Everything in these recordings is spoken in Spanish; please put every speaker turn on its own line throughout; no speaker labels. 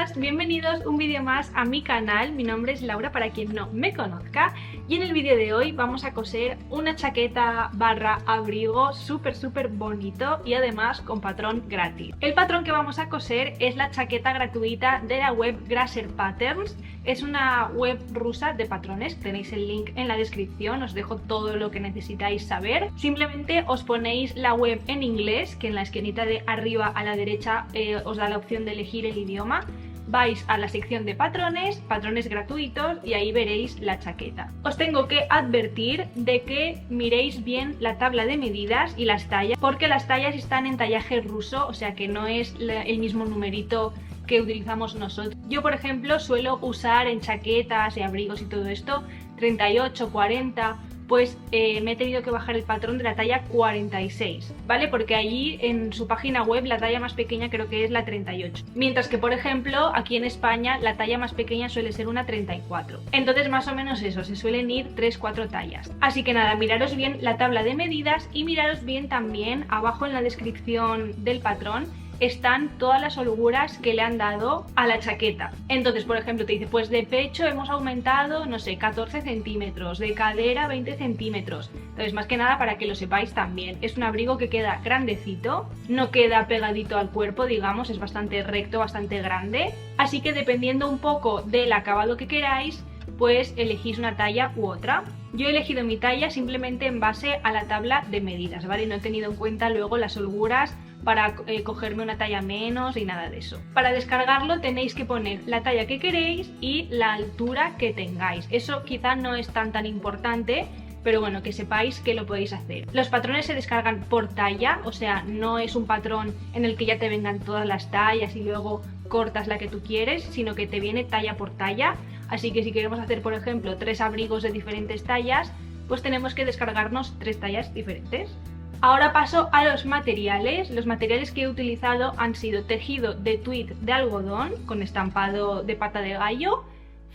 chicos, bienvenidos un vídeo más a mi canal. Mi nombre es Laura para quien no me conozca y en el vídeo de hoy vamos a coser una chaqueta barra abrigo súper bonito y además con patrón gratis. El patrón que vamos a coser es la chaqueta gratuita de la web Grasser Patterns. Es una web rusa de patrones, tenéis el link en la descripción, os dejo todo lo que necesitáis saber. Simplemente os ponéis la web en inglés, que en la esquinita de arriba a la derecha os da la opción de elegir el idioma. Vais a la sección de patrones, patrones gratuitos y ahí veréis la chaqueta. Os tengo que advertir de que miréis bien la tabla de medidas y las tallas, porque las tallas están en tallaje ruso, o sea que no es el mismo numerito que utilizamos nosotros. Yo, por ejemplo, suelo usar en chaquetas y abrigos y todo esto 38, 40, pues me he tenido que bajar el patrón de la talla 46, ¿vale? Porque allí en su página web la talla más pequeña creo que es la 38. Mientras que, por ejemplo, aquí en España la talla más pequeña suele ser una 34. Entonces más o menos eso, se suelen ir 3-4 tallas. Así que nada, miraros bien la tabla de medidas y miraros bien también abajo en la descripción del patrón están todas las holguras que le han dado a la chaqueta. Entonces, por ejemplo, te dice, pues de pecho hemos aumentado, no sé, 14 centímetros, de cadera 20 centímetros. Entonces, más que nada para que lo sepáis también. Es un abrigo que queda grandecito, no queda pegadito al cuerpo, digamos, es bastante recto, bastante grande. Así que dependiendo un poco del acabado que queráis, pues elegís una talla u otra. Yo he elegido mi talla simplemente en base a la tabla de medidas, ¿vale? No he tenido en cuenta luego las holguras para cogerme una talla menos y nada de eso. Para descargarlo tenéis que poner la talla que queréis y la altura que tengáis. Eso quizá no es tan importante, pero bueno, que sepáis que lo podéis hacer. Los patrones se descargan por talla, o sea, no es un patrón en el que ya te vengan todas las tallas y luego cortas la que tú quieres, sino que te viene talla por talla. Así que si queremos hacer, por ejemplo, 3 abrigos de diferentes tallas, pues tenemos que descargarnos 3 tallas diferentes. Ahora paso a los materiales. Los materiales que he utilizado han sido tejido de tweed de algodón con estampado de pata de gallo,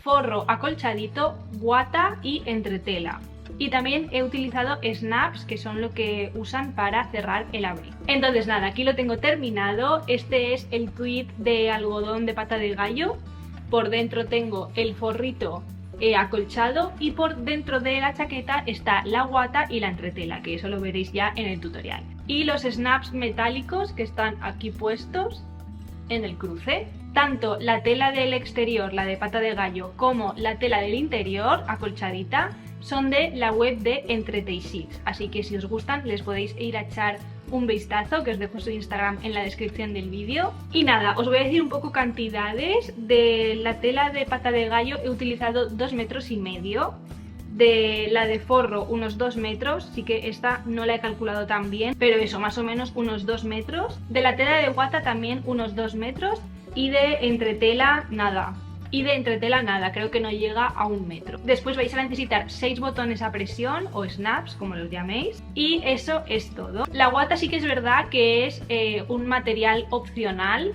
forro acolchadito, guata y entretela. Y también he utilizado snaps, que son lo que usan para cerrar el abrigo. Entonces nada, aquí lo tengo terminado. Este es el tweed de algodón de pata de gallo. Por dentro tengo el forrito acolchado y por dentro de la chaqueta está la guata y la entretela, que eso lo veréis ya en el tutorial. Y los snaps metálicos que están aquí puestos en el cruce. Tanto la tela del exterior, la de pata de gallo, como la tela del interior, acolchadita, son de la web de Entreteixits, así que si os gustan les podéis ir a echar un vistazo, que os dejo su Instagram en la descripción del vídeo. Y nada, os voy a decir un poco cantidades. De la tela de pata de gallo he utilizado 2,5 metros, de la de forro unos 2 metros, sí que esta no la he calculado tan bien, pero eso, más o menos unos 2 metros, de la tela de guata también unos 2 metros y de entretela nada. Creo que no llega a 1 metro. Después vais a necesitar 6 botones a presión o snaps, como los llaméis, y eso es todo. La guata sí que es verdad que es un material opcional.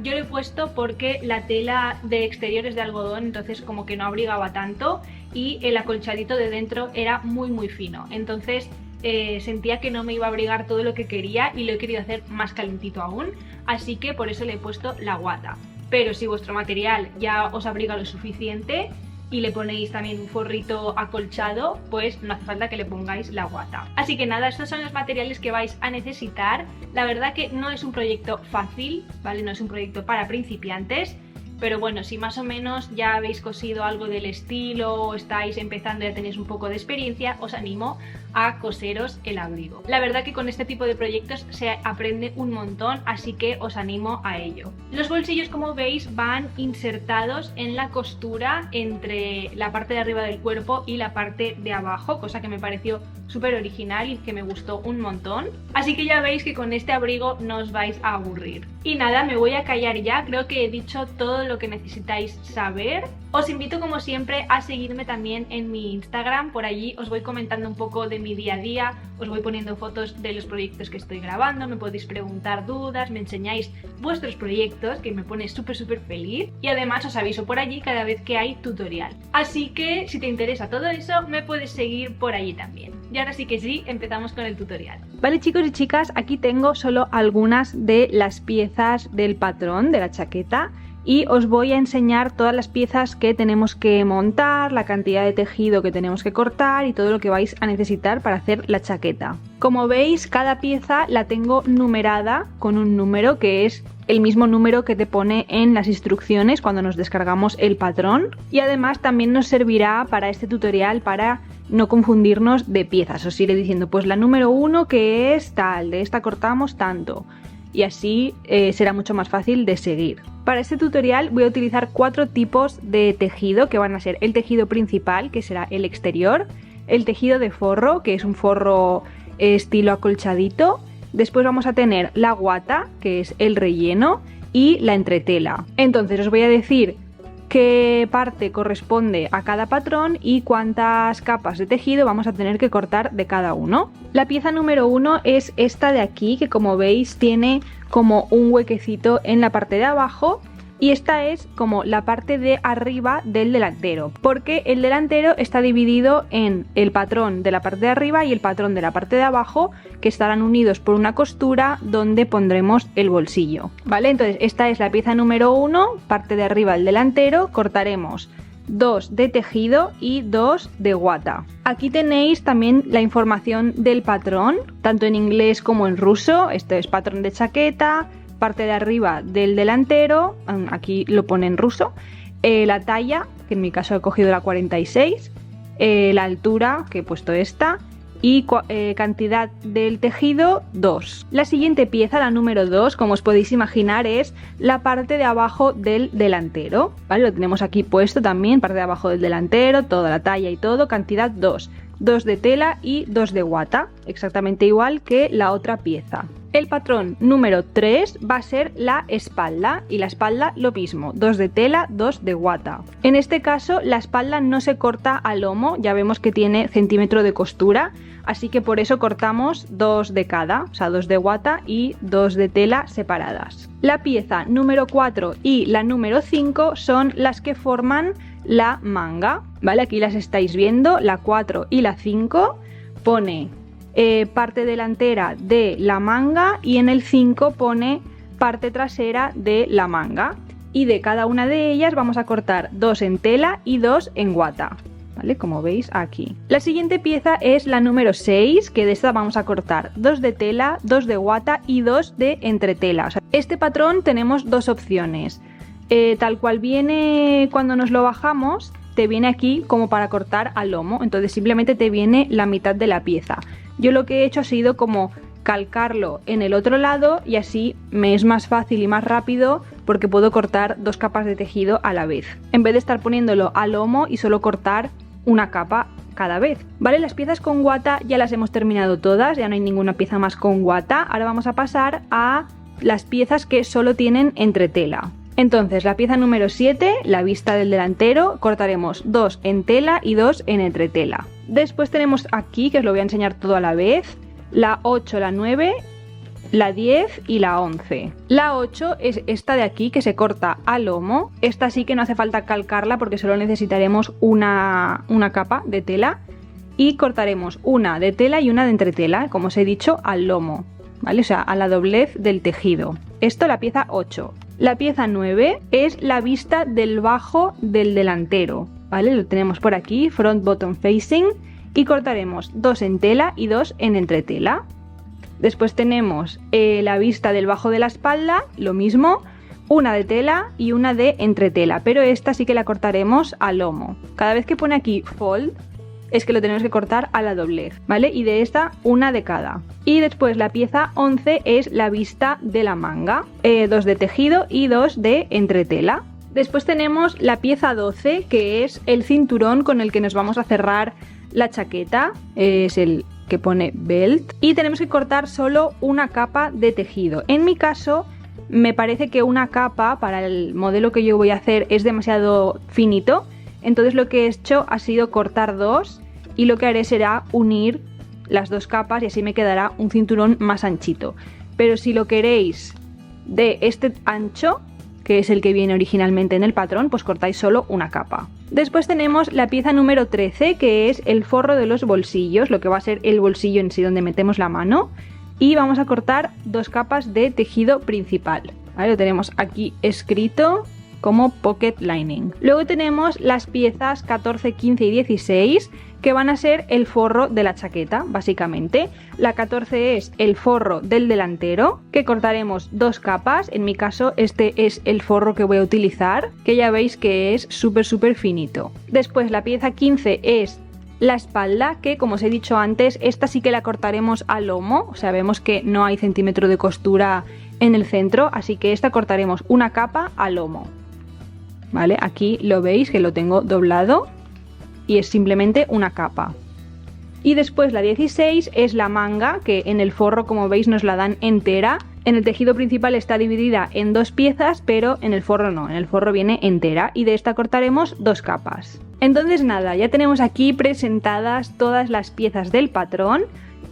Yo lo he puesto porque la tela de exterior es de algodón, entonces como que no abrigaba tanto y el acolchadito de dentro era muy fino, entonces sentía que no me iba a abrigar todo lo que quería y lo he querido hacer más calentito aún, así que por eso le he puesto la guata. Pero si vuestro material ya os abriga lo suficiente y le ponéis también un forrito acolchado, pues no hace falta que le pongáis la guata. Así que nada, estos son los materiales que vais a necesitar. La verdad que no es un proyecto fácil, ¿vale? No es un proyecto para principiantes, pero bueno, si más o menos ya habéis cosido algo del estilo o estáis empezando y ya tenéis un poco de experiencia, os animo a coseros el abrigo. La verdad que con este tipo de proyectos se aprende un montón, así que os animo a ello. Los bolsillos, como veis, van insertados en la costura entre la parte de arriba del cuerpo y la parte de abajo, cosa que me pareció súper original y que me gustó un montón. Así que ya veis que con este abrigo no os vais a aburrir. Y nada, me voy a callar ya, creo que he dicho todo lo que necesitáis saber. Os invito como siempre a seguirme también en mi Instagram, por allí os voy comentando un poco de mi día a día, os voy poniendo fotos de los proyectos que estoy grabando, me podéis preguntar dudas, me enseñáis vuestros proyectos, que me pone súper feliz, y además os aviso por allí cada vez que hay tutorial. Así que si te interesa todo eso, me puedes seguir por allí también. Y ahora sí que sí, empezamos con el tutorial. Vale, chicos y chicas, aquí tengo solo algunas de las piezas del patrón de la chaqueta. y os voy a enseñar todas las piezas que tenemos que montar, la cantidad de tejido que tenemos que cortar y todo lo que vais a necesitar para hacer la chaqueta. Como veis, cada pieza la tengo numerada con un número que es el mismo número que te pone en las instrucciones cuando nos descargamos el patrón, y además también nos servirá para este tutorial para no confundirnos de piezas. Os iré diciendo, pues la número 1 que es tal, de esta cortamos tanto, y así será mucho más fácil de seguir. Para este tutorial voy a utilizar 4 tipos de tejido, que van a ser el tejido principal, que será el exterior, el tejido de forro, que es un forro estilo acolchadito. Después vamos a tener la guata, que es el relleno, y la entretela. Entonces os voy a decir qué parte corresponde a cada patrón y cuántas capas de tejido vamos a tener que cortar de cada uno. La pieza número 1 es esta de aquí, que como veis tiene como un huequecito en la parte de abajo, y esta es como la parte de arriba del delantero, porque el delantero está dividido en el patrón de la parte de arriba y el patrón de la parte de abajo, que estarán unidos por una costura donde pondremos el bolsillo, ¿vale? Entonces esta es la pieza número 1, parte de arriba del delantero. Cortaremos 2 de tejido y 2 de guata. Aquí tenéis también la información del patrón, tanto en inglés como en ruso. Este es patrón de chaqueta, parte de arriba del delantero, aquí lo pone en ruso, la talla, que en mi caso he cogido la 46, la altura, que he puesto esta, y cantidad del tejido 2. La siguiente pieza, la número 2, como os podéis imaginar, es la parte de abajo del delantero, ¿vale? Lo tenemos aquí puesto también, parte de abajo del delantero, toda la talla y todo, cantidad 2. 2 de tela y 2 de guata, exactamente igual que la otra pieza. El patrón número 3 va a ser la espalda, y la espalda lo mismo, 2 de tela, 2 de guata. En este caso la espalda no se corta a lomo, ya vemos que tiene centímetro de costura, así que por eso cortamos 2 de cada, o sea 2 de guata y 2 de tela separadas. La pieza número 4 y la número 5 son las que forman la manga, ¿vale? Aquí las estáis viendo, la 4 y la 5 pone parte delantera de la manga, y en el 5 pone parte trasera de la manga, y de cada una de ellas vamos a cortar 2 en tela y 2 en guata, ¿vale? Como veis aquí. La siguiente pieza es la número 6, que de esta vamos a cortar 2 de tela, 2 de guata y 2 de entretela. O sea, este patrón tenemos 2 opciones. Tal cual viene cuando nos lo bajamos, te viene aquí como para cortar al lomo, entonces simplemente te viene la mitad de la pieza. Yo lo que he hecho ha sido como calcarlo en el otro lado, y así me es más fácil y más rápido porque puedo cortar 2 capas de tejido a la vez, en vez de estar poniéndolo al lomo y solo cortar una capa cada vez. Vale, las piezas con guata ya las hemos terminado todas, ya no hay ninguna pieza más con guata. Ahora vamos a pasar a las piezas que solo tienen entretela. Entonces, la pieza número 7, la vista del delantero, cortaremos 2 en tela y 2 en entretela. Después tenemos aquí, que os lo voy a enseñar todo a la vez, la 8, la 9, la 10 y la 11. La 8 es esta de aquí, que se corta a lomo. Esta sí que no hace falta calcarla porque solo necesitaremos una capa de tela, y cortaremos una de tela y una de entretela, como os he dicho, al lomo, ¿vale? O sea, a la doblez del tejido. Esto la pieza 8. La pieza 9 es la vista del bajo del delantero, ¿vale? Lo tenemos por aquí, front bottom facing, y cortaremos 2 en tela y 2 en entretela. Después tenemos la vista del bajo de la espalda, lo mismo, una de tela y una de entretela, pero esta sí que la cortaremos a lomo. Cada vez que pone aquí fold, es que lo tenemos que cortar a la doblez, ¿vale? Y de esta, una de cada. Y después la pieza 11 es la vista de la manga, 2 de tejido y 2 de entretela. Después tenemos la pieza 12, que es el cinturón con el que nos vamos a cerrar la chaqueta, es el que pone belt, y tenemos que cortar solo una capa de tejido. En mi caso, me parece que una capa para el modelo que yo voy a hacer es demasiado finito, entonces lo que he hecho ha sido cortar 2, y lo que haré será unir las 2 capas y así me quedará un cinturón más anchito. Pero si lo queréis de este ancho, que es el que viene originalmente en el patrón, pues cortáis solo una capa. Después tenemos la pieza número 13, que es el forro de los bolsillos, lo que va a ser el bolsillo en sí donde metemos la mano, y vamos a cortar 2 capas de tejido principal, ¿vale? Lo tenemos aquí escrito, como pocket lining. Luego tenemos las piezas 14, 15 y 16 que van a ser el forro de la chaqueta, básicamente. La 14 es el forro del delantero, que cortaremos 2 capas. En mi caso este es el forro que voy a utilizar, que ya veis que es súper finito. Después la pieza 15 es la espalda, que como os he dicho antes, esta sí que la cortaremos a lomo, o sea, vemos que no hay centímetro de costura en el centro, así que esta cortaremos una capa a lomo. Vale, aquí lo veis que lo tengo doblado y es simplemente una capa. Y después la 16 es la manga, que en el forro, como veis, nos la dan entera. En el tejido principal está dividida en 2 piezas, pero en el forro no, en el forro viene entera y de esta cortaremos 2 capas. Entonces nada, ya tenemos aquí presentadas todas las piezas del patrón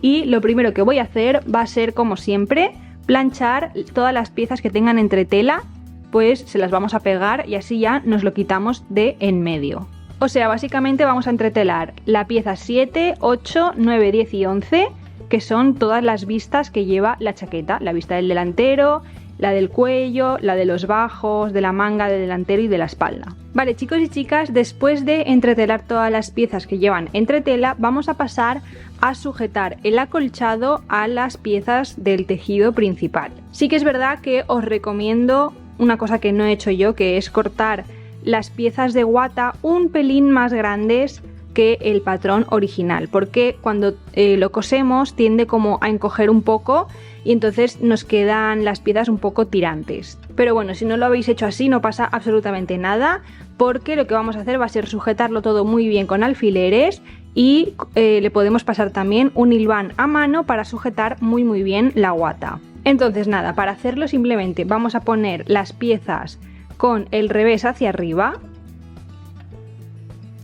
y lo primero que voy a hacer va a ser, como siempre, planchar todas las piezas que tengan entretela, pues se las vamos a pegar y así ya nos lo quitamos de en medio. O sea, básicamente vamos a entretelar la pieza 7, 8, 9, 10 y 11, que son todas las vistas que lleva la chaqueta. La vista del delantero, la del cuello, la de los bajos, de la manga, del delantero y de la espalda. Vale, chicos y chicas, después de entretelar todas las piezas que llevan entretela, vamos a pasar a sujetar el acolchado a las piezas del tejido principal. Sí que es verdad que os recomiendo una cosa que no he hecho yo, que es cortar las piezas de guata un pelín más grandes que el patrón original, porque cuando lo cosemos tiende como a encoger un poco y entonces nos quedan las piezas un poco tirantes. Pero bueno, si no lo habéis hecho así no pasa absolutamente nada, porque lo que vamos a hacer va a ser sujetarlo todo muy bien con alfileres y le podemos pasar también un hilván a mano para sujetar muy bien la guata. Entonces nada, para hacerlo simplemente vamos a poner las piezas con el revés hacia arriba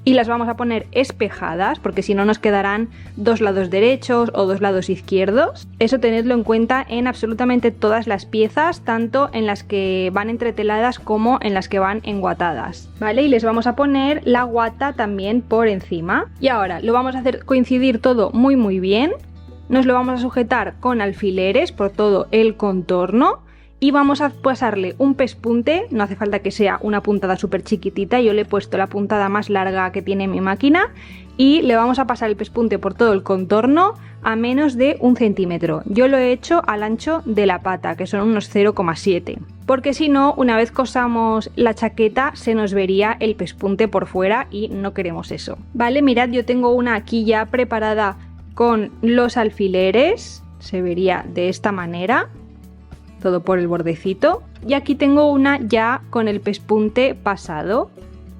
y las vamos a poner espejadas, porque si no nos quedarán 2 lados derechos o 2 lados izquierdos. Eso tenedlo en cuenta en absolutamente todas las piezas, tanto en las que van entreteladas como en las que van enguatadas, ¿vale? Y les vamos a poner la guata también por encima. Y ahora lo vamos a hacer coincidir todo muy bien. Nos lo vamos a sujetar con alfileres por todo el contorno. Y vamos a pasarle un pespunte, no hace falta que sea una puntada súper chiquitita, yo le he puesto la puntada más larga que tiene mi máquina y le vamos a pasar el pespunte por todo el contorno a menos de 1 centímetro. Yo lo he hecho al ancho de la pata, que son unos 0,7, porque si no, una vez cosamos la chaqueta se nos vería el pespunte por fuera y no queremos eso. Vale, mirad, yo tengo una aquí ya preparada con los alfileres, se vería de esta manera, todo por el bordecito, y aquí tengo una ya con el pespunte pasado,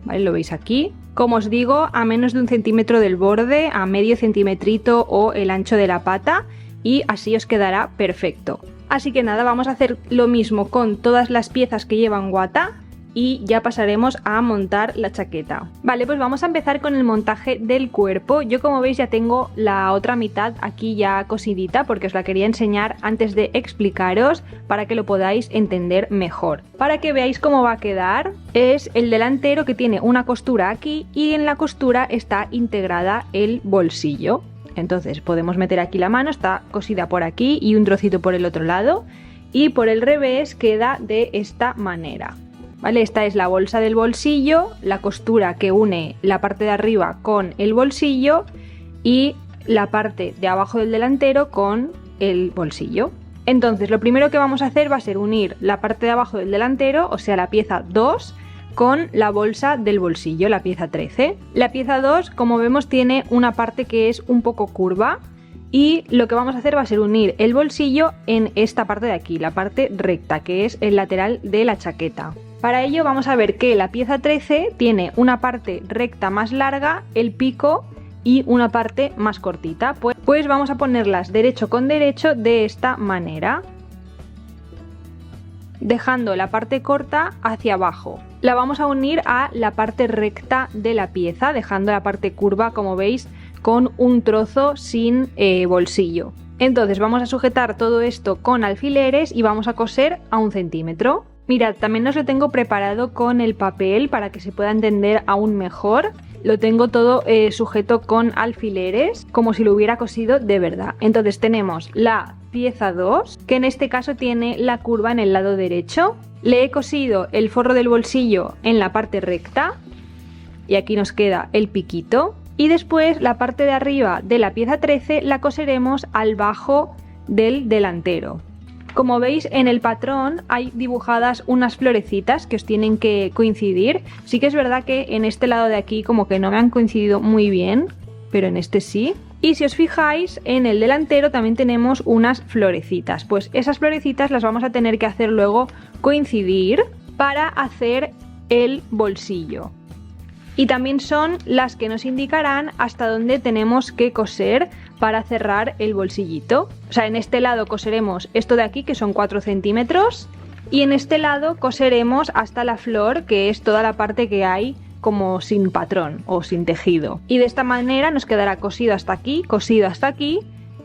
¿vale? Lo veis aquí, como os digo, a menos de 1 centímetro del borde, a medio centímetrito o el ancho de la pata, y así os quedará perfecto. Así que nada, vamos a hacer lo mismo con todas las piezas que llevan guata y ya pasaremos a montar la chaqueta. Vale, pues vamos a empezar con el montaje del cuerpo. Yo, como veis, ya tengo la otra mitad aquí ya cosidita porque os la quería enseñar antes de explicaros para que lo podáis entender mejor. Para que veáis cómo va a quedar, es el delantero que tiene una costura aquí y en la costura está integrada el bolsillo. Entonces podemos meter aquí la mano, está cosida por aquí y un trocito por el otro lado, y por el revés queda de esta manera. ¿Vale? Esta es la bolsa del bolsillo, la costura que une la parte de arriba con el bolsillo y la parte de abajo del delantero con el bolsillo. Entonces lo primero que vamos a hacer va a ser unir la parte de abajo del delantero, o sea la pieza 2, con la bolsa del bolsillo, la pieza 13. La pieza 2, como vemos, tiene una parte que es un poco curva y lo que vamos a hacer va a ser unir el bolsillo en esta parte de aquí, la parte recta, que es el lateral de la chaqueta. Para ello vamos a ver que la pieza 13 tiene una parte recta más larga, el pico, y una parte más cortita. Pues vamos a ponerlas derecho con derecho de esta manera, dejando la parte corta hacia abajo. La vamos a unir a la parte recta de la pieza, dejando la parte curva, como veis, con un trozo sin bolsillo. Entonces vamos a sujetar todo esto con alfileres y vamos a coser a 1 centímetro. Mirad, también os lo tengo preparado con el papel para que se pueda entender aún mejor. Lo tengo todo sujeto con alfileres, como si lo hubiera cosido de verdad. Entonces tenemos la pieza 2, que en este caso tiene la curva en el lado derecho, Le he cosido el forro del bolsillo en la parte recta y aquí nos queda el piquito. Y después la parte de arriba de la pieza 13 la coseremos al bajo del delantero. Como veis, en el patrón hay dibujadas unas florecitas que os tienen que coincidir. Sí que es verdad que en este lado de aquí como que no me han coincidido muy bien, pero en este sí. Y si os fijáis, en el delantero también tenemos unas florecitas. Pues esas florecitas las vamos a tener que hacer luego coincidir para hacer el bolsillo. Y también son las que nos indicarán hasta dónde tenemos que coser para cerrar el bolsillito. O sea, en este lado coseremos esto de aquí, que son 4 centímetros, y en este lado coseremos hasta la flor, que es toda la parte que hay como sin patrón o sin tejido. Y de esta manera nos quedará cosido hasta aquí,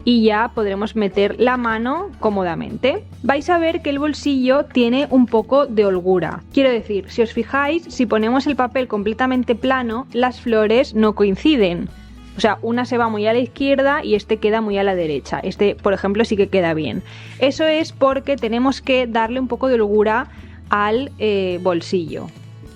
y ya podremos meter la mano cómodamente. Vais a ver que el bolsillo tiene un poco de holgura. Quiero decir, si os fijáis, si ponemos el papel completamente plano, las flores no coinciden. O sea, una se va muy a la izquierda y este queda muy a la derecha. Este, por ejemplo, sí que queda bien. Eso es porque tenemos que darle un poco de holgura al bolsillo.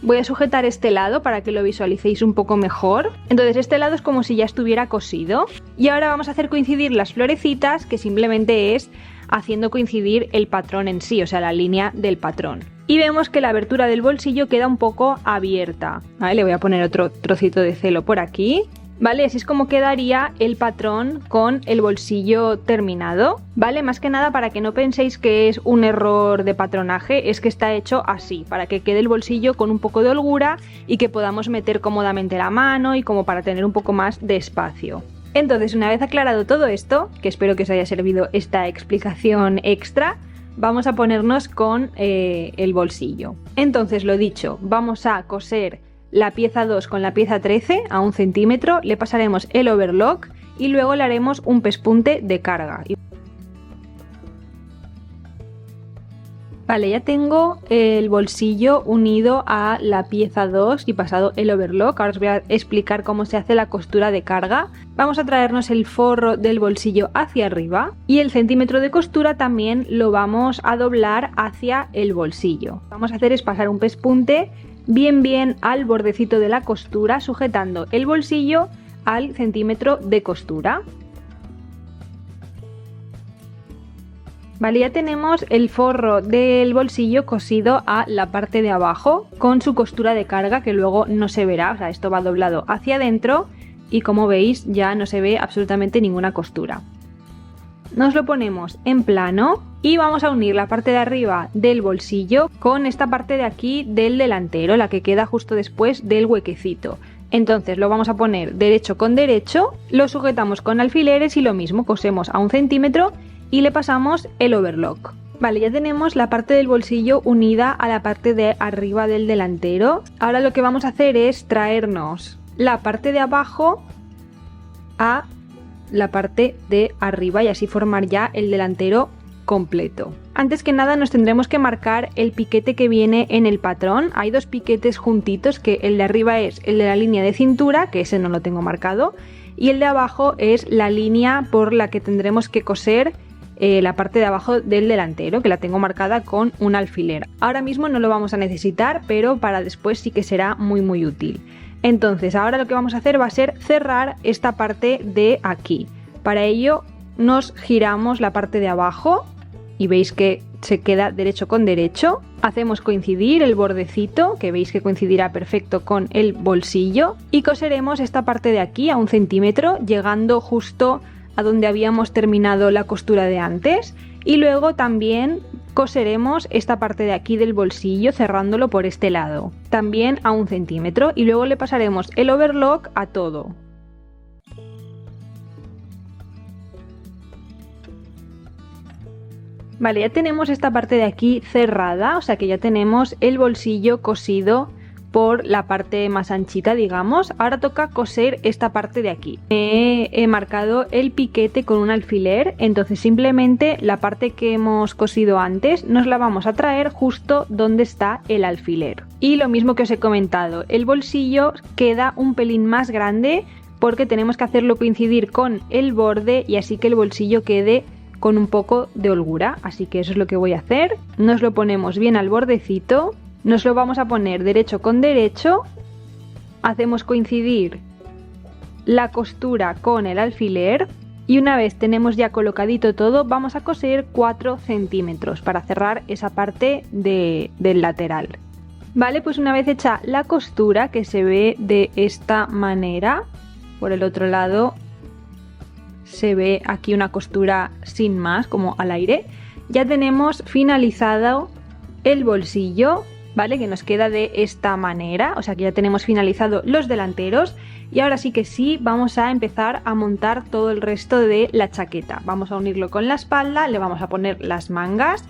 Voy a sujetar este lado para que lo visualicéis un poco mejor. Entonces este lado es como si ya estuviera cosido. Y ahora vamos a hacer coincidir las florecitas, que simplemente es haciendo coincidir el patrón en sí, o sea, la línea del patrón. Y vemos que la abertura del bolsillo queda un poco abierta. ¿Vale? Le voy a poner otro trocito de celo por aquí. ¿Vale? Así es como quedaría el patrón con el bolsillo terminado, ¿vale? Más que nada para que no penséis que es un error de patronaje, es que está hecho así, para que quede el bolsillo con un poco de holgura y que podamos meter cómodamente la mano y como para tener un poco más de espacio. Entonces, una vez aclarado todo esto, que espero que os haya servido esta explicación extra, vamos a ponernos con el bolsillo. Entonces, lo dicho, vamos a coser la pieza 2 con la pieza 13 a 1 centímetro, le pasaremos el overlock y luego le haremos un pespunte de carga. Vale, ya tengo el bolsillo unido a la pieza 2 y pasado el overlock. Ahora os voy a explicar cómo se hace la costura de carga. Vamos a traernos el forro del bolsillo hacia arriba y el centímetro de costura también lo vamos a doblar hacia el bolsillo. Lo que vamos a hacer es pasar un pespunte bien al bordecito de la costura, sujetando el bolsillo al centímetro de costura. Vale, ya tenemos el forro del bolsillo cosido a la parte de abajo con su costura de carga, que luego no se verá, o sea, esto va doblado hacia adentro y como veis ya no se ve absolutamente ninguna costura. Nos lo ponemos en plano y vamos a unir la parte de arriba del bolsillo con esta parte de aquí del delantero, la que queda justo después del huequecito. Entonces lo vamos a poner derecho con derecho, lo sujetamos con alfileres y lo mismo, cosemos a 1 centímetro y le pasamos el overlock. Vale, ya tenemos la parte del bolsillo unida a la parte de arriba del delantero. Ahora lo que vamos a hacer es traernos la parte de abajo a la parte de arriba y así formar ya el delantero completo. Antes que nada nos tendremos que marcar el piquete que viene en el patrón. Hay 2 piquetes juntitos, que el de arriba es el de la línea de cintura, que ese no lo tengo marcado, y el de abajo es la línea por la que tendremos que coser la parte de abajo del delantero, que la tengo marcada con un alfiler. Ahora mismo no lo vamos a necesitar, pero para después sí que será muy útil. Entonces ahora lo que vamos a hacer va a ser cerrar esta parte de aquí. Para ello nos giramos la parte de abajo y veis que se queda derecho con derecho. Hacemos coincidir el bordecito, que veis que coincidirá perfecto con el bolsillo, y coseremos esta parte de aquí a 1 centímetro, llegando justo a donde habíamos terminado la costura de antes, y luego también coseremos esta parte de aquí del bolsillo cerrándolo por este lado, también a 1 centímetro, y luego le pasaremos el overlock a todo. Vale, ya tenemos esta parte de aquí cerrada, o sea que ya tenemos el bolsillo cosido por la parte más anchita, digamos. Ahora toca coser esta parte de aquí. He marcado el piquete con un alfiler, entonces simplemente la parte que hemos cosido antes nos la vamos a traer justo donde está el alfiler. Y lo mismo que os he comentado, el bolsillo queda un pelín más grande porque tenemos que hacerlo coincidir con el borde y así que el bolsillo quede con un poco de holgura, así que eso es lo que voy a hacer. Nos lo ponemos bien al bordecito, nos lo vamos a poner derecho con derecho, hacemos coincidir la costura con el alfiler y una vez tenemos ya colocadito todo vamos a coser 4 centímetros para cerrar esa parte del lateral. Vale, pues una vez hecha la costura, que se ve de esta manera, por el otro lado se ve aquí una costura sin más, como al aire, ya tenemos finalizado el bolsillo, ¿vale? Que nos queda de esta manera, o sea que ya tenemos finalizado los delanteros y ahora sí que sí vamos a empezar a montar todo el resto de la chaqueta. Vamos a unirlo con la espalda, le vamos a poner las mangas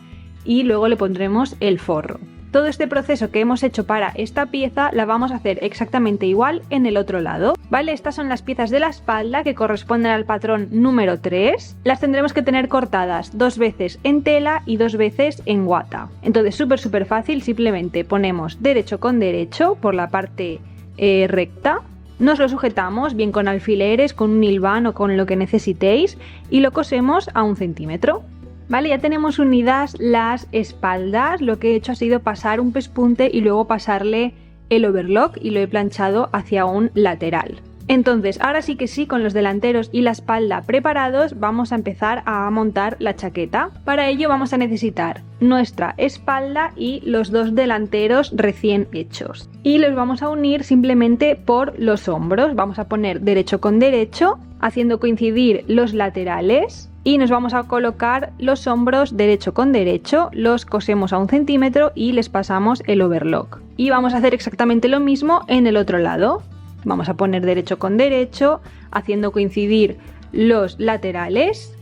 y luego le pondremos el forro. Todo este proceso que hemos hecho para esta pieza la vamos a hacer exactamente igual en el otro lado, ¿vale? Estas son las piezas de la espalda que corresponden al patrón número 3. Las tendremos que tener cortadas 2 veces en tela y 2 veces en guata. Entonces súper fácil, simplemente ponemos derecho con derecho por la parte recta. Nos lo sujetamos bien con alfileres, con un hilván o con lo que necesitéis y lo cosemos a 1 centímetro. Vale, ya tenemos unidas las espaldas, lo que he hecho ha sido pasar un pespunte y luego pasarle el overlock y lo he planchado hacia un lateral. Entonces, ahora sí que sí, con los delanteros y la espalda preparados, vamos a empezar a montar la chaqueta. Para ello vamos a necesitar nuestra espalda y los 2 delanteros recién hechos. Y los vamos a unir simplemente por los hombros. Vamos a poner derecho con derecho, haciendo coincidir los laterales. Y nos vamos a colocar los hombros derecho con derecho, los cosemos a 1 centímetro y les pasamos el overlock. Y vamos a hacer exactamente lo mismo en el otro lado. Vamos a poner derecho con derecho, haciendo coincidir los laterales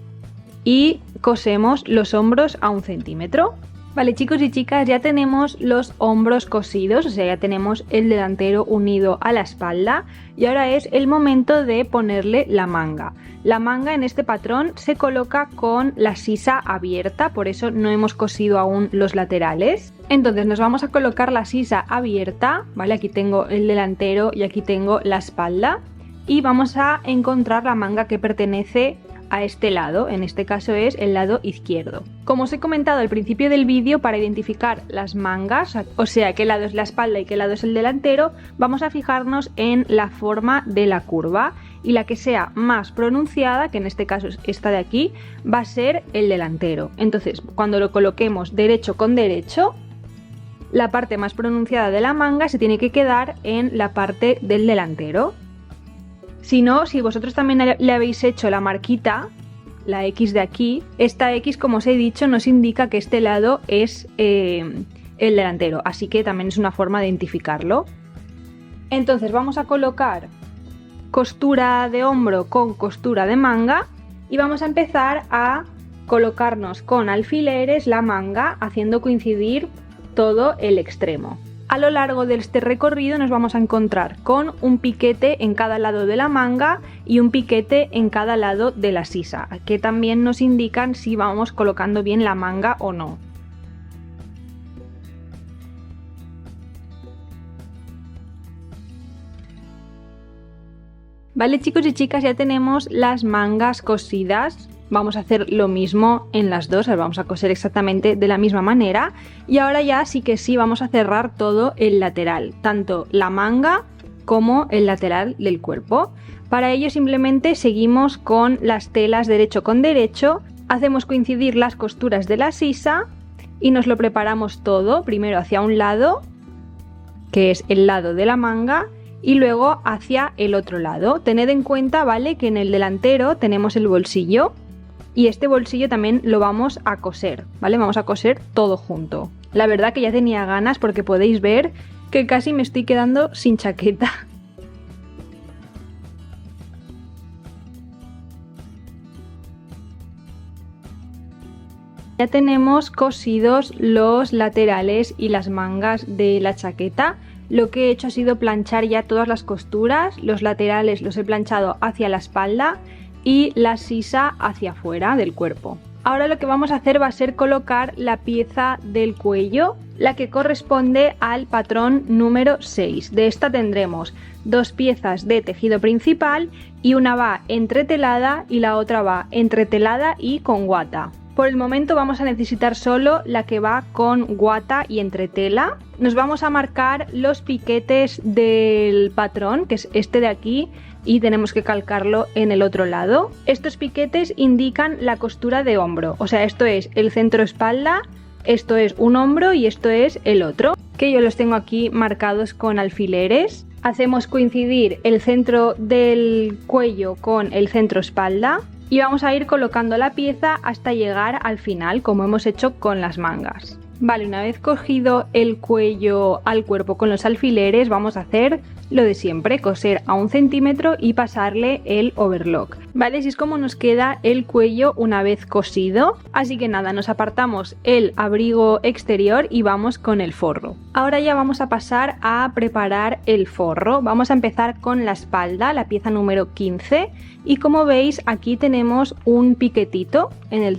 y cosemos los hombros a 1 centímetro. Vale, chicos y chicas, ya tenemos los hombros cosidos, o sea, ya tenemos el delantero unido a la espalda y ahora es el momento de ponerle la manga. La manga en este patrón se coloca con la sisa abierta, por eso no hemos cosido aún los laterales. Entonces nos vamos a colocar la sisa abierta, ¿vale? Aquí tengo el delantero y aquí tengo la espalda y vamos a encontrar la manga que pertenece a este lado, en este caso es el lado izquierdo. Como os he comentado al principio del vídeo, para identificar las mangas, o sea qué lado es la espalda y qué lado es el delantero, vamos a fijarnos en la forma de la curva y la que sea más pronunciada, que en este caso es esta de aquí, va a ser el delantero. Entonces cuando lo coloquemos derecho con derecho, la parte más pronunciada de la manga se tiene que quedar en la parte del delantero. Si no, si vosotros también le habéis hecho la marquita, la X de aquí, esta X, como os he dicho, nos indica que este lado es el delantero, así que también es una forma de identificarlo. Entonces vamos a colocar costura de hombro con costura de manga y vamos a empezar a colocarnos con alfileres la manga, haciendo coincidir todo el extremo. A lo largo de este recorrido nos vamos a encontrar con un piquete en cada lado de la manga y un piquete en cada lado de la sisa, que también nos indican si vamos colocando bien la manga o no. Vale, chicos y chicas, ya tenemos las mangas cosidas. Vamos a hacer lo mismo en las dos, las vamos a coser exactamente de la misma manera y ahora ya sí que sí vamos a cerrar todo el lateral, tanto la manga como el lateral del cuerpo. Para ello simplemente seguimos con las telas derecho con derecho, hacemos coincidir las costuras de la sisa y nos lo preparamos todo, primero hacia un lado, que es el lado de la manga, y luego hacia el otro lado. Tened en cuenta, ¿vale?, que en el delantero tenemos el bolsillo. Y este bolsillo también lo vamos a coser, ¿vale? Vamos a coser todo junto. La verdad que ya tenía ganas porque podéis ver que casi me estoy quedando sin chaqueta. Ya tenemos cosidos los laterales y las mangas de la chaqueta. Lo que he hecho ha sido planchar ya todas las costuras. Los laterales los he planchado hacia la espalda y la sisa hacia afuera del cuerpo. Ahora lo que vamos a hacer va a ser colocar la pieza del cuello. la que corresponde al patrón número 6. De esta tendremos 2 piezas de tejido principal y una va entretelada y la otra va entretelada y con guata. Por el momento vamos a necesitar solo la que va con guata y entretela. Nos vamos a marcar los piquetes del patrón, que es este de aquí, y tenemos que calcarlo en el otro lado. Estos piquetes indican la costura de hombro, o sea, esto es el centro espalda, esto es un hombro y esto es el otro, que yo los tengo aquí marcados con alfileres. Hacemos coincidir el centro del cuello con el centro espalda y vamos a ir colocando la pieza hasta llegar al final, como hemos hecho con las mangas. Vale, una vez cogido el cuello al cuerpo con los alfileres, vamos a hacer lo de siempre, coser a 1 centímetro y pasarle el overlock. Vale, así es como nos queda el cuello una vez cosido. Así que nada, nos apartamos el abrigo exterior y vamos con el forro. Ahora ya vamos a pasar a preparar el forro. Vamos a empezar con la espalda, la pieza número 15. Y como veis, aquí tenemos un piquetito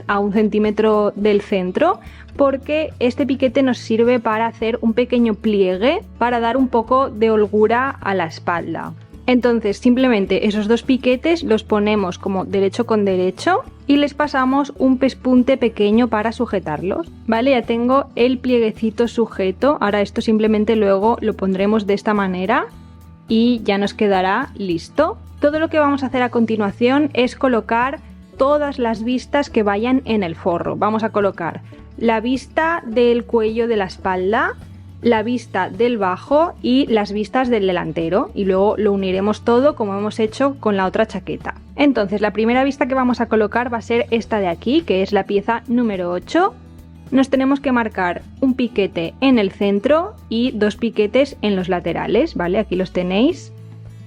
a 1 centímetro del centro, porque este piquete nos sirve para hacer un pequeño pliegue para dar un poco de holgura a la espalda. Entonces simplemente esos 2 piquetes los ponemos como derecho con derecho y les pasamos un pespunte pequeño para sujetarlos. Vale, ya tengo el plieguecito sujeto. Ahora esto simplemente luego lo pondremos de esta manera y ya nos quedará listo. Todo lo que vamos a hacer a continuación es colocar todas las vistas que vayan en el forro. Vamos a colocar la vista del cuello de la espalda, la vista del bajo y las vistas del delantero, y luego lo uniremos todo como hemos hecho con la otra chaqueta. Entonces la primera vista que vamos a colocar va a ser esta de aquí, que es la pieza número 8. Nos tenemos que marcar un piquete en el centro y 2 piquetes en los laterales, ¿vale? Aquí los tenéis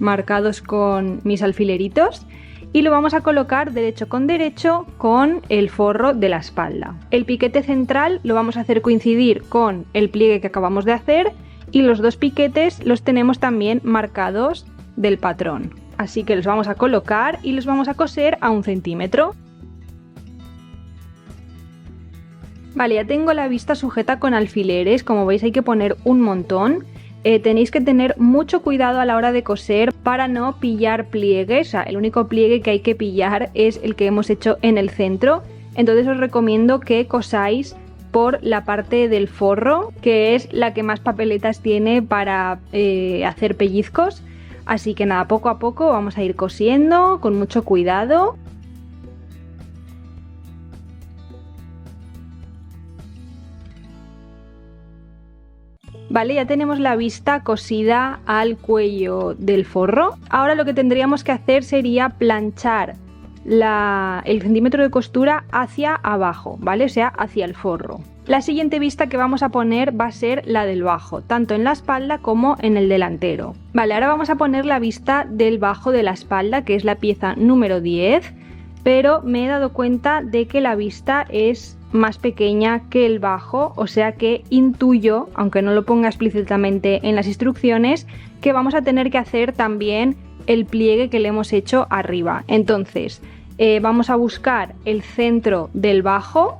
marcados con mis alfileritos. Y lo vamos a colocar derecho con derecho con el forro de la espalda. El piquete central lo vamos a hacer coincidir con el pliegue que acabamos de hacer y los 2 piquetes los tenemos también marcados del patrón. Así que los vamos a colocar y los vamos a coser a 1 centímetro. Vale, ya tengo la vista sujeta con alfileres. Como veis, hay que poner un montón. Tenéis que tener mucho cuidado a la hora de coser para no pillar pliegues. O sea, el único pliegue que hay que pillar es el que hemos hecho en el centro. Entonces os recomiendo que cosáis por la parte del forro, que es la que más papeletas tiene para hacer pellizcos. Así que nada, poco a poco vamos a ir cosiendo con mucho cuidado. Vale, ya tenemos la vista cosida al cuello del forro. Ahora lo que tendríamos que hacer sería planchar el centímetro de costura hacia abajo, ¿vale? O sea, hacia el forro. La siguiente vista que vamos a poner va a ser la del bajo, tanto en la espalda como en el delantero. Vale, ahora vamos a poner la vista del bajo de la espalda, que es la pieza número 10, pero me he dado cuenta de que la vista es más pequeña que el bajo, o sea que intuyo, aunque no lo ponga explícitamente en las instrucciones, que vamos a tener que hacer también el pliegue que le hemos hecho arriba. Entonces vamos a buscar el centro del bajo,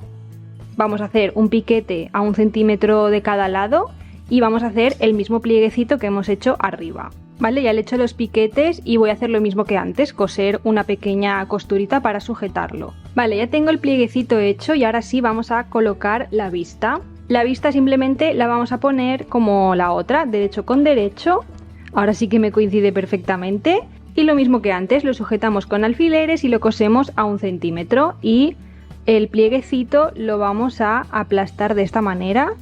vamos a hacer un piquete a 1 centímetro de cada lado y vamos a hacer el mismo plieguecito que hemos hecho arriba. Vale, ya le he hecho los piquetes y voy a hacer lo mismo que antes, coser una pequeña costurita para sujetarlo. Vale, ya tengo el plieguecito hecho y ahora sí vamos a colocar la vista. La vista simplemente la vamos a poner como la otra, derecho con derecho. Ahora sí que me coincide perfectamente. Y lo mismo que antes, lo sujetamos con alfileres y lo cosemos a 1 centímetro. Y el plieguecito lo vamos a aplastar de esta manera,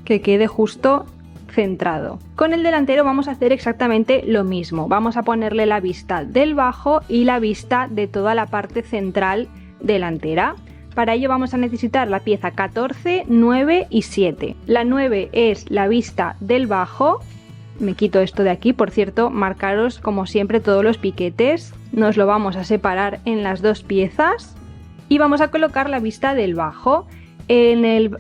que quede justo centrado. Con el delantero vamos a hacer exactamente lo mismo. Vamos a ponerle la vista del bajo y la vista de toda la parte central delantera. Para ello vamos a necesitar la pieza 14, 9 y 7. La 9 es la vista del bajo. Me quito esto de aquí, por cierto, marcaros como siempre todos los piquetes. Nos lo vamos a separar en las 2 piezas y vamos a colocar la vista del bajo. En el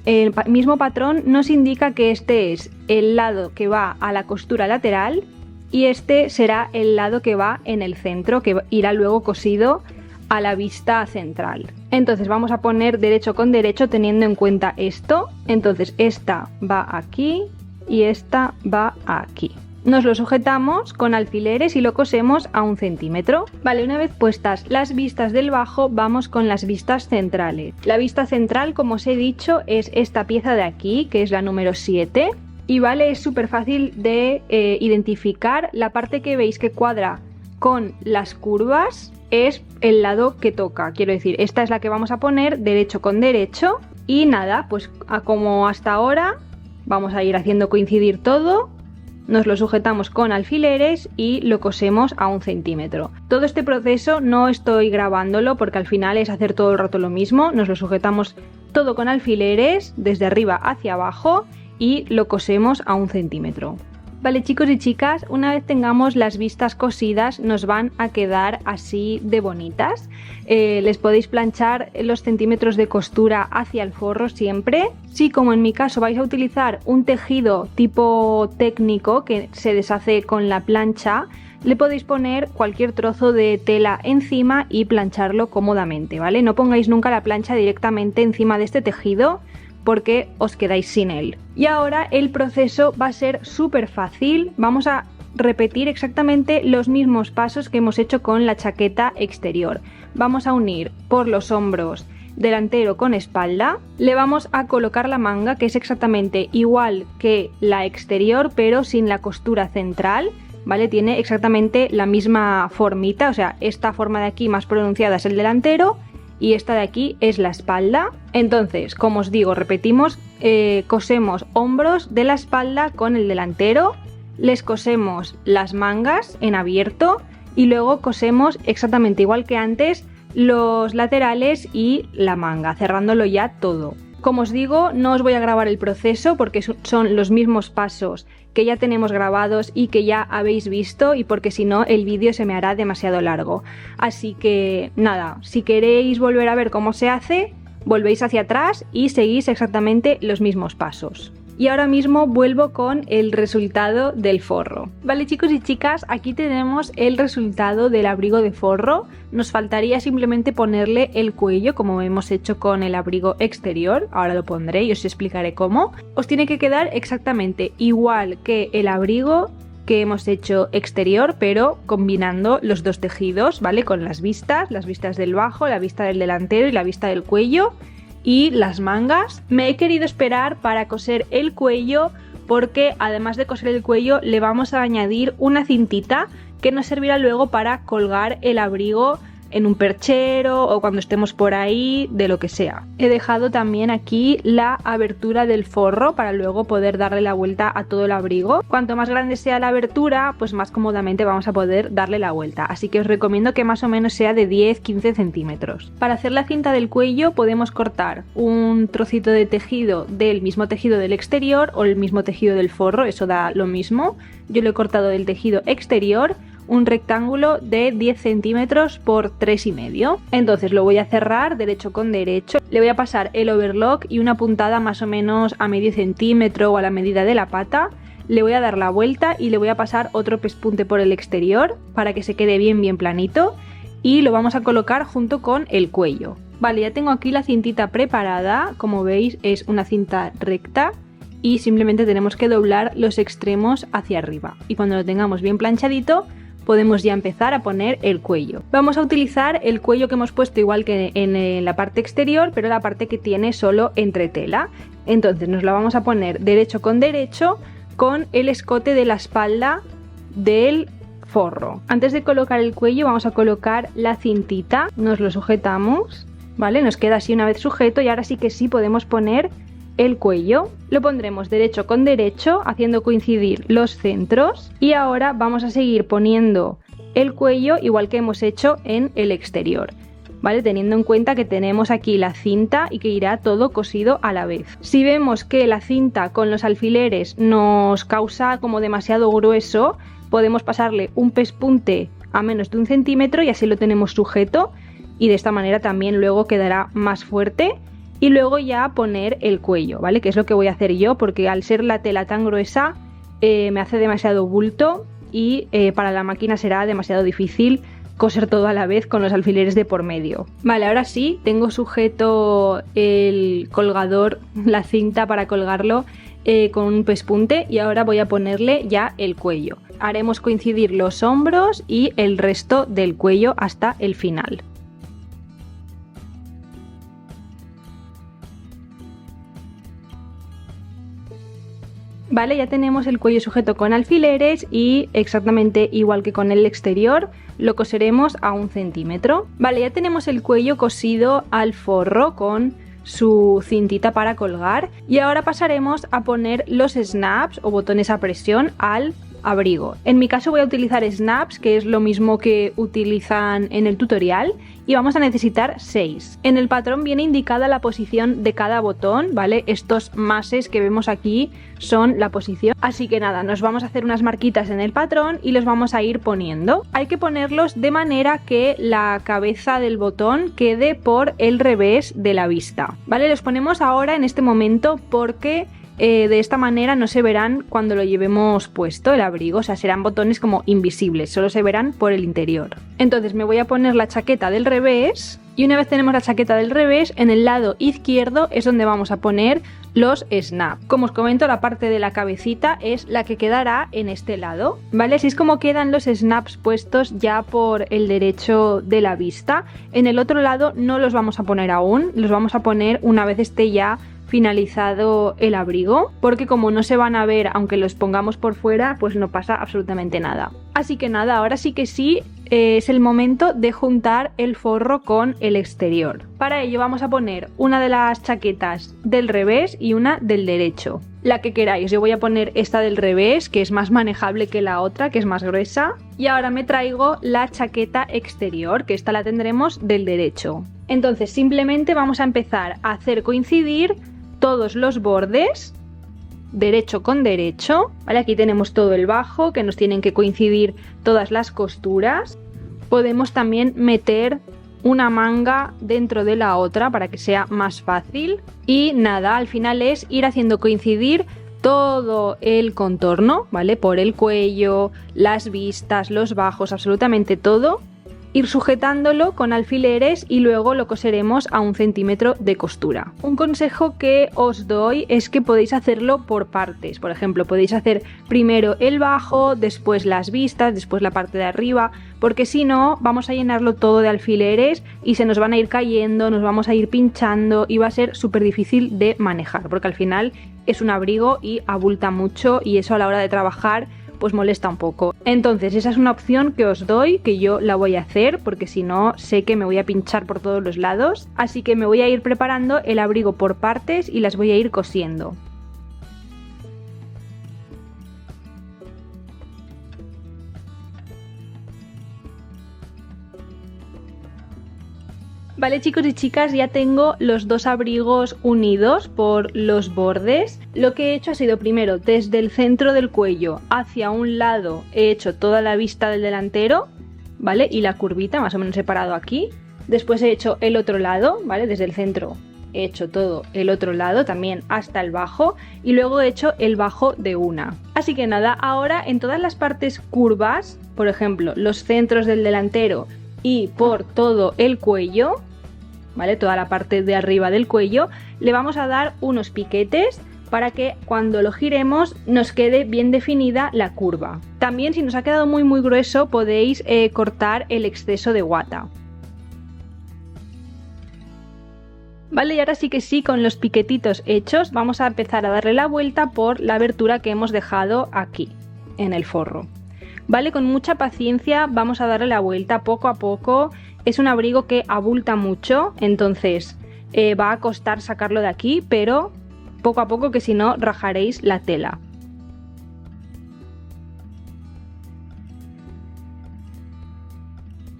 mismo patrón nos indica que este es el lado que va a la costura lateral y este será el lado que va en el centro, que irá luego cosido a la vista central. Entonces vamos a poner derecho con derecho teniendo en cuenta esto. Entonces esta va aquí y esta va aquí. Nos lo sujetamos con alfileres y lo cosemos a 1 centímetro. Vale, una vez puestas las vistas del bajo, vamos con las vistas centrales. La vista central, como os he dicho, es esta pieza de aquí, que es la número 7. Y vale, es súper fácil de identificar. La parte que veis que cuadra con las curvas es el lado que toca. Quiero decir, esta es la que vamos a poner derecho con derecho. Y nada, pues como hasta ahora, vamos a ir haciendo coincidir todo. Nos lo sujetamos con alfileres y lo cosemos a 1 centímetro. Todo este proceso no estoy grabándolo porque al final es hacer todo el rato lo mismo. Nos lo sujetamos todo con alfileres desde arriba hacia abajo y lo cosemos a 1 centímetro. Vale, chicos y chicas, una vez tengamos las vistas cosidas nos van a quedar así de bonitas. Les podéis planchar los centímetros de costura hacia el forro siempre. Si como en mi caso vais a utilizar un tejido tipo técnico que se deshace con la plancha, le podéis poner cualquier trozo de tela encima y plancharlo cómodamente, ¿vale? No pongáis nunca la plancha directamente encima de este tejido porque os quedáis sin él. Y ahora el proceso va a ser súper fácil. Vamos a repetir exactamente los mismos pasos que hemos hecho con la chaqueta exterior. Vamos a unir por los hombros delantero con espalda. Le vamos a colocar la manga, que es exactamente igual que la exterior, pero sin la costura central, ¿vale? Tiene exactamente la misma formita, o sea, esta forma de aquí más pronunciada es el delantero y esta de aquí es la espalda. Entonces, como os digo, repetimos, cosemos hombros de la espalda con el delantero, les cosemos las mangas en abierto y luego cosemos exactamente igual que antes los laterales y la manga, cerrándolo ya todo. Como os digo, no os voy a grabar el proceso porque son los mismos pasos que ya tenemos grabados y que ya habéis visto, y porque si no el vídeo se me hará demasiado largo. Así que nada, si queréis volver a ver cómo se hace, volvéis hacia atrás y seguís exactamente los mismos pasos. Y ahora mismo vuelvo con el resultado del forro. Vale, chicos y chicas, aquí tenemos el resultado del abrigo de forro. Nos faltaría simplemente ponerle el cuello como hemos hecho con el abrigo exterior. Ahora lo pondré y os explicaré cómo. Os tiene que quedar exactamente igual que el abrigo que hemos hecho exterior, pero combinando los dos tejidos, ¿vale? Con las vistas del bajo, la vista del delantero y la vista del cuello. Y las mangas. Me he querido esperar para coser el cuello porque además de coser el cuello le vamos a añadir una cintita que nos servirá luego para colgar el abrigo en un perchero o cuando estemos por ahí, de lo que sea. He dejado también aquí la abertura del forro para luego poder darle la vuelta a todo el abrigo. Cuanto más grande sea la abertura, pues más cómodamente vamos a poder darle la vuelta. Así que os recomiendo que más o menos sea de 10-15 centímetros. Para hacer la cinta del cuello podemos cortar un trocito de tejido del mismo tejido del exterior o el mismo tejido del forro, eso da lo mismo. Yo lo he cortado del tejido exterior, un rectángulo de 10 centímetros por 3,5. Entonces lo voy a cerrar derecho con derecho, le voy a pasar el overlock y una puntada más o menos a medio centímetro o a la medida de la pata. Le voy a dar la vuelta y le voy a pasar otro pespunte por el exterior para que se quede bien planito y lo vamos a colocar junto con el cuello. Vale, ya tengo aquí la cintita preparada, como veis es una cinta recta y simplemente tenemos que doblar los extremos hacia arriba y cuando lo tengamos bien planchadito podemos ya empezar a poner el cuello. Vamos a utilizar el cuello que hemos puesto igual que en la parte exterior, pero la parte que tiene solo entretela. Entonces nos la vamos a poner derecho con derecho con el escote de la espalda del forro. Antes de colocar el cuello vamos a colocar la cintita, nos lo sujetamos, ¿vale? Nos queda así una vez sujeto y ahora sí que sí podemos poner el cuello. Lo pondremos derecho con derecho haciendo coincidir los centros y ahora vamos a seguir poniendo el cuello igual que hemos hecho en el exterior, ¿vale? Teniendo en cuenta que tenemos aquí la cinta y que irá todo cosido a la vez. Si vemos que la cinta con los alfileres nos causa como demasiado grueso, podemos pasarle un pespunte a menos de 1 centímetro y así lo tenemos sujeto y de esta manera también luego quedará más fuerte. Y luego ya poner el cuello, ¿vale? Que es lo que voy a hacer yo porque al ser la tela tan gruesa me hace demasiado bulto y para la máquina será demasiado difícil coser todo a la vez con los alfileres de por medio. Vale, ahora sí, tengo sujeto el colgador, la cinta para colgarlo con un pespunte y ahora voy a ponerle ya el cuello. Haremos coincidir los hombros y el resto del cuello hasta el final. Vale, ya tenemos el cuello sujeto con alfileres y exactamente igual que con el exterior lo coseremos a 1 centímetro. Vale, ya tenemos el cuello cosido al forro con su cintita para colgar y ahora pasaremos a poner los snaps o botones a presión al abrigo. En mi caso voy a utilizar snaps, que es lo mismo que utilizan en el tutorial, y vamos a necesitar 6. En el patrón viene indicada la posición de cada botón, ¿vale? Estos mases que vemos aquí son la posición. Así que nada, nos vamos a hacer unas marquitas en el patrón y los vamos a ir poniendo. Hay que ponerlos de manera que la cabeza del botón quede por el revés de la vista, ¿vale? Los ponemos ahora en este momento porque de esta manera no se verán cuando lo llevemos puesto el abrigo, o sea, serán botones como invisibles, solo se verán por el interior. Entonces me voy a poner la chaqueta del revés y una vez tenemos la chaqueta del revés, en el lado izquierdo es donde vamos a poner los snaps. Como os comento, la parte de la cabecita es la que quedará en este lado, ¿vale? Así es como quedan los snaps puestos ya por el derecho de la vista. En el otro lado no los vamos a poner aún, los vamos a poner una vez esté ya finalizado el abrigo, porque como no se van a ver aunque los pongamos por fuera, pues no pasa absolutamente nada. Así que nada, ahora sí que sí, es el momento de juntar el forro con el exterior. Para ello vamos a poner una de las chaquetas del revés y una del derecho, la que queráis. Yo voy a poner esta del revés, que es más manejable que la otra, que es más gruesa, y ahora me traigo la chaqueta exterior, que esta la tendremos del derecho. Entonces simplemente vamos a empezar a hacer coincidir todos los bordes, derecho con derecho, ¿vale? Aquí tenemos todo el bajo, que nos tienen que coincidir todas las costuras. Podemos también meter una manga dentro de la otra para que sea más fácil. Y nada, al final es ir haciendo coincidir todo el contorno, ¿vale? Por el cuello, las vistas, los bajos, absolutamente todo. Ir sujetándolo con alfileres y luego lo coseremos a 1 centímetro de costura. Un consejo que os doy es que podéis hacerlo por partes. Por ejemplo, podéis hacer primero el bajo, después las vistas, después la parte de arriba, porque si no vamos a llenarlo todo de alfileres y se nos van a ir cayendo, nos vamos a ir pinchando y va a ser súper difícil de manejar, porque al final es un abrigo y abulta mucho y eso a la hora de trabajar pues molesta un poco. Entonces esa es una opción que os doy, que yo la voy a hacer porque si no sé que me voy a pinchar por todos los lados, así que me voy a ir preparando el abrigo por partes y las voy a ir cosiendo. Vale, chicos y chicas, ya tengo los dos abrigos unidos por los bordes. Lo que he hecho ha sido primero desde el centro del cuello hacia un lado he hecho toda la vista del delantero, ¿vale? Y la curvita más o menos separado aquí. Después he hecho el otro lado, ¿vale? Desde el centro he hecho todo el otro lado también hasta el bajo y luego he hecho el bajo de una. Así que nada, ahora en todas las partes curvas, por ejemplo, los centros del delantero y por todo el cuello, ¿vale? Toda la parte de arriba del cuello, le vamos a dar unos piquetes para que cuando lo giremos nos quede bien definida la curva. También si nos ha quedado muy grueso podéis cortar el exceso de guata. Vale, y ahora sí que sí, con los piquetitos hechos vamos a empezar a darle la vuelta por la abertura que hemos dejado aquí en el forro. Vale, con mucha paciencia vamos a darle la vuelta poco a poco. Es un abrigo que abulta mucho, entonces va a costar sacarlo de aquí, pero poco a poco, que si no rajaréis la tela.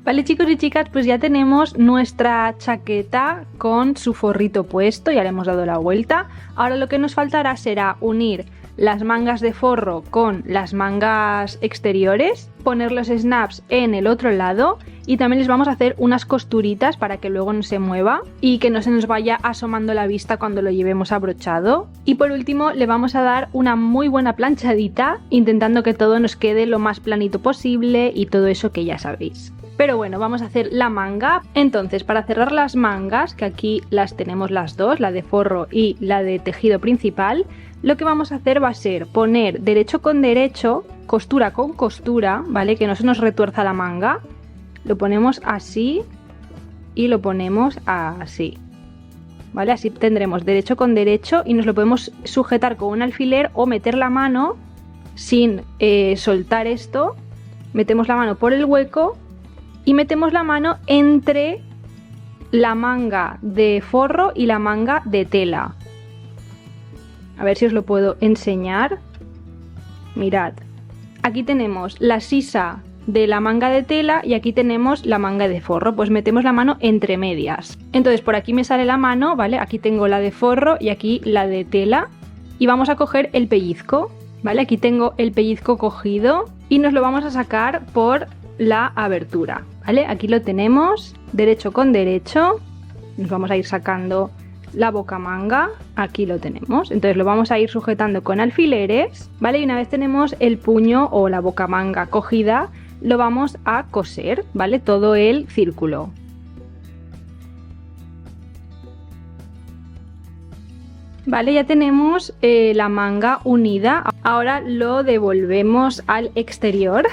Vale, chicos y chicas, pues ya tenemos nuestra chaqueta con su forrito puesto, ya le hemos dado la vuelta. Ahora lo que nos faltará será unir las mangas de forro con las mangas exteriores, poner los snaps en el otro lado y también les vamos a hacer unas costuritas para que luego no se mueva y que no se nos vaya asomando la vista cuando lo llevemos abrochado. Y por último le vamos a dar una muy buena planchadita, intentando que todo nos quede lo más planito posible y todo eso que ya sabéis. Pero bueno, vamos a hacer la manga. Entonces, para cerrar las mangas, que aquí las tenemos las dos, la de forro y la de tejido principal, lo que vamos a hacer va a ser poner derecho con derecho, costura con costura, ¿vale? Que no se nos retuerza la manga. Lo ponemos así y lo ponemos así, ¿vale? Así tendremos derecho con derecho y nos lo podemos sujetar con un alfiler o meter la mano sin soltar esto. Metemos la mano por el hueco y metemos la mano entre la manga de forro y la manga de tela. A ver si os lo puedo enseñar. Mirad, aquí tenemos la sisa de la manga de tela y aquí tenemos la manga de forro. Pues metemos la mano entre medias. Entonces por aquí me sale la mano, ¿vale? Aquí tengo la de forro y aquí la de tela. Y vamos a coger el pellizco, ¿vale? Aquí tengo el pellizco cogido y nos lo vamos a sacar por la abertura, ¿vale? Aquí lo tenemos, derecho con derecho, nos vamos a ir sacando la boca manga, aquí lo tenemos, entonces lo vamos a ir sujetando con alfileres, ¿vale? Y una vez tenemos el puño o la boca manga cogida, lo vamos a coser, ¿vale? Todo el círculo. Vale, ya tenemos la manga unida, ahora lo devolvemos al exterior.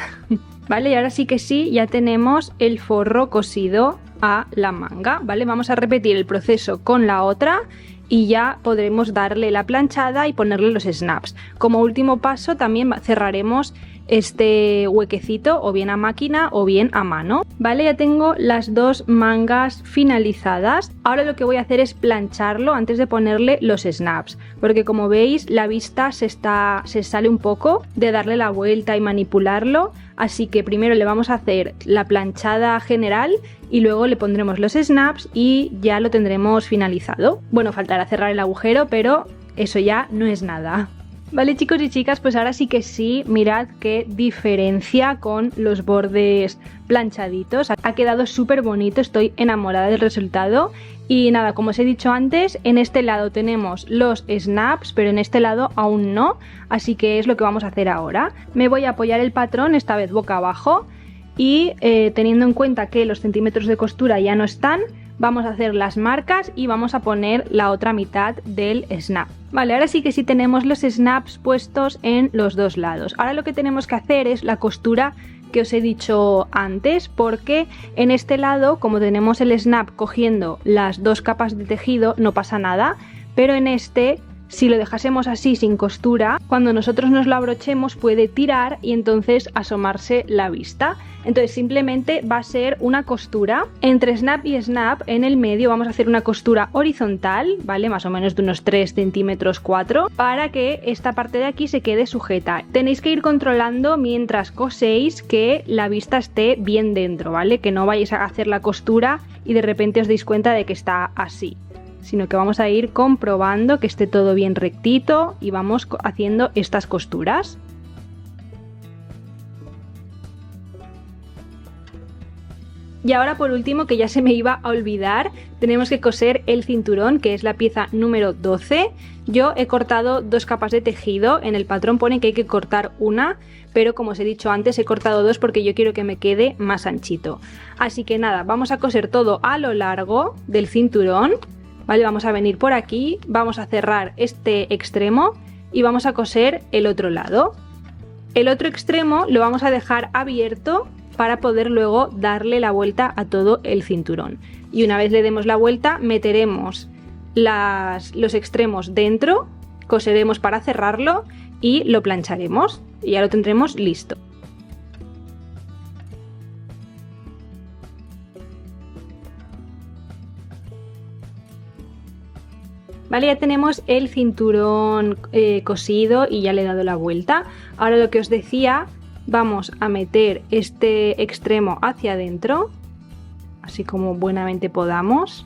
Vale, y ahora sí que sí, ya tenemos el forro cosido a la manga, ¿vale? Vamos a repetir el proceso con la otra y ya podremos darle la planchada y ponerle los snaps. Como último paso también cerraremos este huequecito o bien a máquina o bien a mano. Vale, ya tengo las dos mangas finalizadas. Ahora lo que voy a hacer es plancharlo antes de ponerle los snaps, porque como veis la vista se sale un poco de darle la vuelta y manipularlo, así que primero le vamos a hacer la planchada general y luego le pondremos los snaps y ya lo tendremos finalizado. Bueno, faltará cerrar el agujero, pero eso ya no es nada. Vale, chicos y chicas, pues ahora sí que sí, mirad qué diferencia con los bordes planchaditos. Ha quedado súper bonito, estoy enamorada del resultado. Y nada, como os he dicho antes, en este lado tenemos los snaps, pero en este lado aún no, así que es lo que vamos a hacer ahora. Me voy a apoyar el patrón, esta vez boca abajo, y teniendo en cuenta que los centímetros de costura ya no están, vamos a hacer las marcas y vamos a poner la otra mitad del snap. Vale, ahora sí que sí tenemos los snaps puestos en los dos lados. Ahora lo que tenemos que hacer es la costura que os he dicho antes, porque en este lado, como tenemos el snap cogiendo las dos capas de tejido, no pasa nada, pero en este, si lo dejásemos así sin costura, cuando nosotros nos lo abrochemos puede tirar y entonces asomarse la vista. Entonces simplemente va a ser una costura entre snap y snap. En el medio vamos a hacer una costura horizontal, ¿vale? Más o menos de unos 3 centímetros 4, para que esta parte de aquí se quede sujeta. Tenéis que ir controlando mientras coséis que la vista esté bien dentro, ¿vale? Que no vayáis a hacer la costura y de repente os deis cuenta de que está así, sino que vamos a ir comprobando que esté todo bien rectito y vamos haciendo estas costuras. Y ahora por último, que ya se me iba a olvidar, tenemos que coser el cinturón, que es la pieza número 12. Yo he cortado 2 capas de tejido, en el patrón pone que hay que cortar una, pero como os he dicho antes he cortado 2 porque yo quiero que me quede más anchito. Así que nada, vamos a coser todo a lo largo del cinturón, ¿vale? Vamos a venir por aquí, vamos a cerrar este extremo y vamos a coser el otro lado. El otro extremo lo vamos a dejar abierto para poder luego darle la vuelta a todo el cinturón. Y una vez le demos la vuelta, meteremos los extremos dentro, coseremos para cerrarlo y lo plancharemos y ya lo tendremos listo. Vale, ya tenemos el cinturón cosido y ya le he dado la vuelta. Ahora lo que os decía, vamos a meter este extremo hacia adentro, así como buenamente podamos.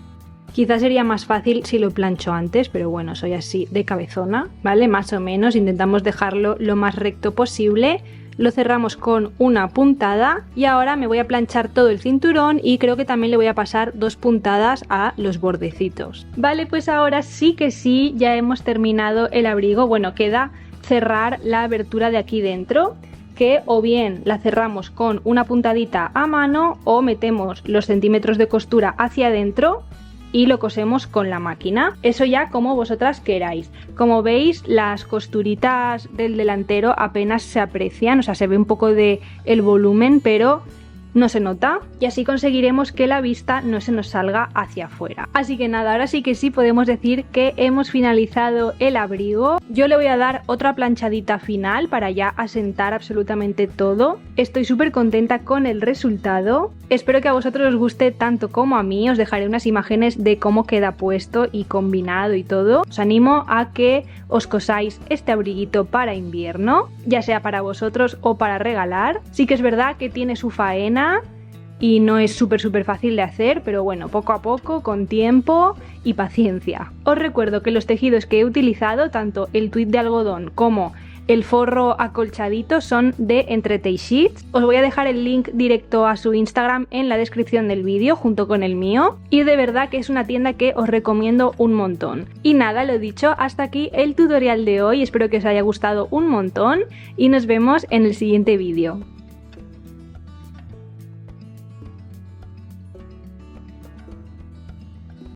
Quizás sería más fácil si lo plancho antes, pero bueno, soy así de cabezona, ¿vale? Más o menos, intentamos dejarlo lo más recto posible. Lo cerramos con una puntada y ahora me voy a planchar todo el cinturón y creo que también le voy a pasar 2 puntadas a los bordecitos. Vale, pues ahora sí que sí, ya hemos terminado el abrigo. Bueno, queda cerrar la abertura de aquí dentro. que o bien la cerramos con una puntadita a mano o metemos los centímetros de costura hacia adentro y lo cosemos con la máquina. Eso ya como vosotras queráis. Como veis, las costuritas del delantero apenas se aprecian, o sea, se ve un poco de el volumen, pero no se nota, y así conseguiremos que la vista no se nos salga hacia afuera. Así que nada, ahora sí que sí podemos decir que hemos finalizado el abrigo. Yo le voy a dar otra planchadita final para ya asentar absolutamente todo. Estoy súper contenta con el resultado. Espero que a vosotros os guste tanto como a mí. Os dejaré unas imágenes de cómo queda puesto y combinado y todo. Os animo a que os cosáis este abriguito para invierno, ya sea para vosotros o para regalar. Sí que es verdad que tiene su faena y no es súper fácil de hacer, pero bueno, poco a poco, con tiempo y paciencia. Os recuerdo que los tejidos que he utilizado, tanto el tuit de algodón como el forro acolchadito, son de Entre Teixits. Os voy a dejar el link directo a su Instagram en la descripción del vídeo junto con el mío, y de verdad que es una tienda que os recomiendo un montón. Y nada, lo dicho, hasta aquí el tutorial de hoy. Espero que os haya gustado un montón y nos vemos en el siguiente vídeo.